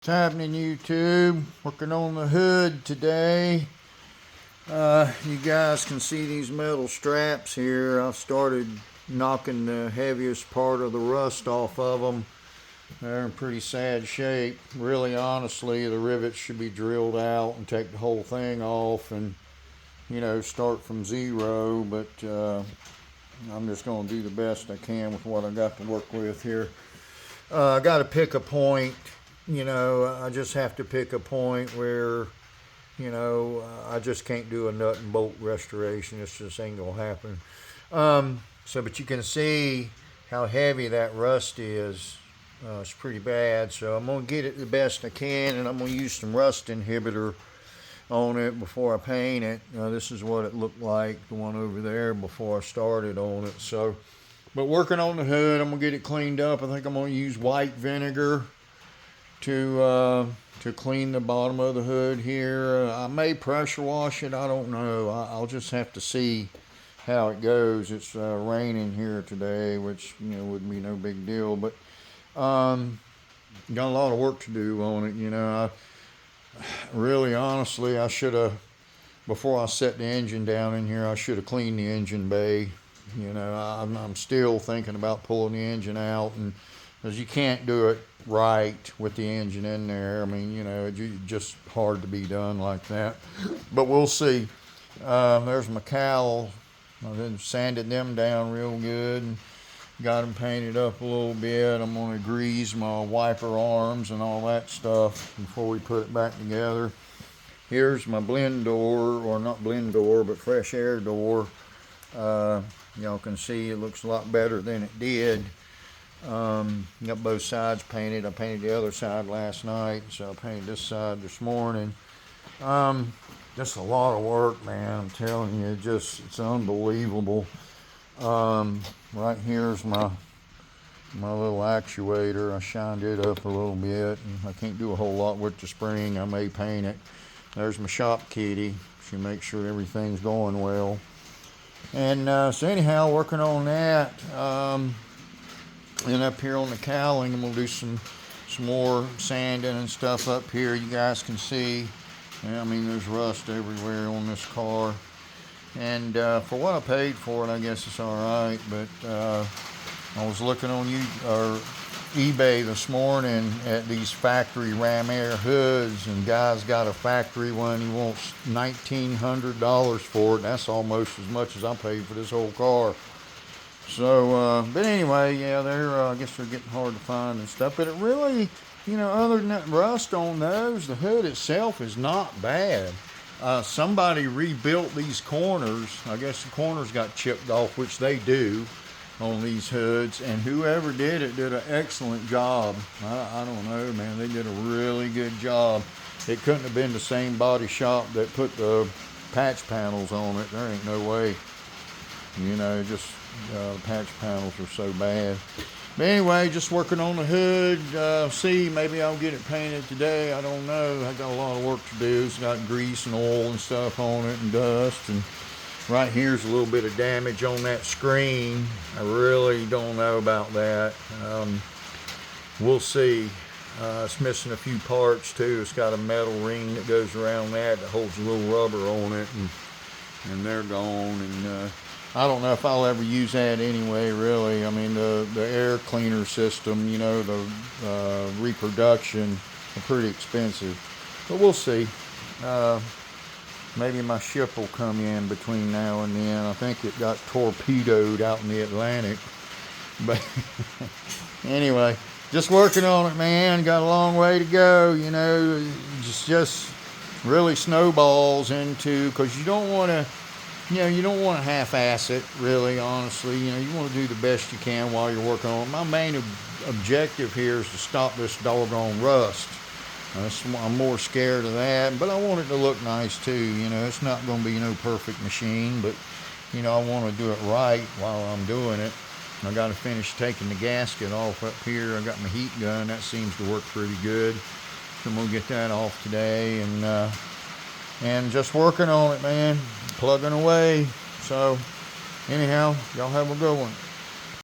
What's happening, YouTube? Working on the hood today. You guys can see these metal straps here. I've started knocking the heaviest part of the rust off of them. They're in pretty sad shape. Really, honestly, the rivets should be drilled out and take the whole thing off and, start from zero. But I'm just going to do the best I can with what I got to work with here. I got to pick a point. I just have to pick a point where, I just can't do a nut and bolt restoration. This just ain't gonna happen. But you can see how heavy that rust is. It's pretty bad. So I'm gonna get it the best I can, and I'm gonna use some rust inhibitor on it before I paint it. This is what it looked like, the one over there, before I started on it. But working on the hood, I'm gonna get it cleaned up. I think I'm gonna use white vinegar to clean the bottom of the hood here. I may pressure wash it. I don't know. I'll just have to see how it goes. It's raining here today, which wouldn't be no big deal. But got a lot of work to do on it. I really, honestly, I should have, before I set the engine down in here, I should have cleaned the engine bay. I'm still thinking about pulling the engine out, and because you can't do it right with the engine in there. I mean, it's just hard to be done like that. But we'll see. There's my cowl. I then sanded them down real good and got them painted up a little bit. I'm going to grease my wiper arms and all that stuff before we put it back together. Here's my blend door, or not blend door, but fresh air door. Y'all can see it looks a lot better than it did. Got both sides painted. I painted the other side last night, so I painted this side this morning. Just a lot of work, man. I'm telling you, it's unbelievable. Right here's my little actuator. I shined it up a little bit, and I can't do a whole lot with the spring. I may paint it. There's my shop kitty. She makes sure everything's going well. And so anyhow, working on that. And up here on the cowling, I'm going to do some more sanding and stuff up here. You guys can see, there's rust everywhere on this car. And for what I paid for it, I guess it's all right. But I was looking on eBay this morning at these factory Ram Air hoods, and guy's got a factory one. He wants $1,900 for it. That's almost as much as I paid for this whole car. So, but anyway, yeah, I guess they're getting hard to find and stuff. But it really, other than that rust on those, the hood itself is not bad. Somebody rebuilt these corners. I guess the corners got chipped off, which they do on these hoods. And whoever did it did an excellent job. I don't know, man. They did a really good job. It couldn't have been the same body shop that put the patch panels on it. There ain't no way. The patch panels are so bad. But anyway, just working on the hood. See, maybe I'll get it painted today. I don't know. I got a lot of work to do. It's got grease and oil and stuff on it and dust. And right here's a little bit of damage on that screen. I really don't know about that. We'll see. It's missing a few parts too. It's got a metal ring that goes around that holds a little rubber on it, and they're gone. And I don't know if I'll ever use that anyway, really. I mean, the air cleaner system, the reproduction are pretty expensive. But we'll see. Maybe my ship will come in between now and then. I think it got torpedoed out in the Atlantic. But anyway, just working on it, man. Got a long way to go, just really snowballs into, because you don't want to, you don't want to half-ass it, really, honestly. You want to do the best you can while you're working on it. My main objective here is to stop this doggone rust. I'm more scared of that, but I want it to look nice, too. It's not going to be no perfect machine, but, I want to do it right while I'm doing it. I got to finish taking the gasket off up here. I got my heat gun. That seems to work pretty good. So I'm going to get that off today, and just working on it, man, plugging away. So anyhow, y'all have a good one.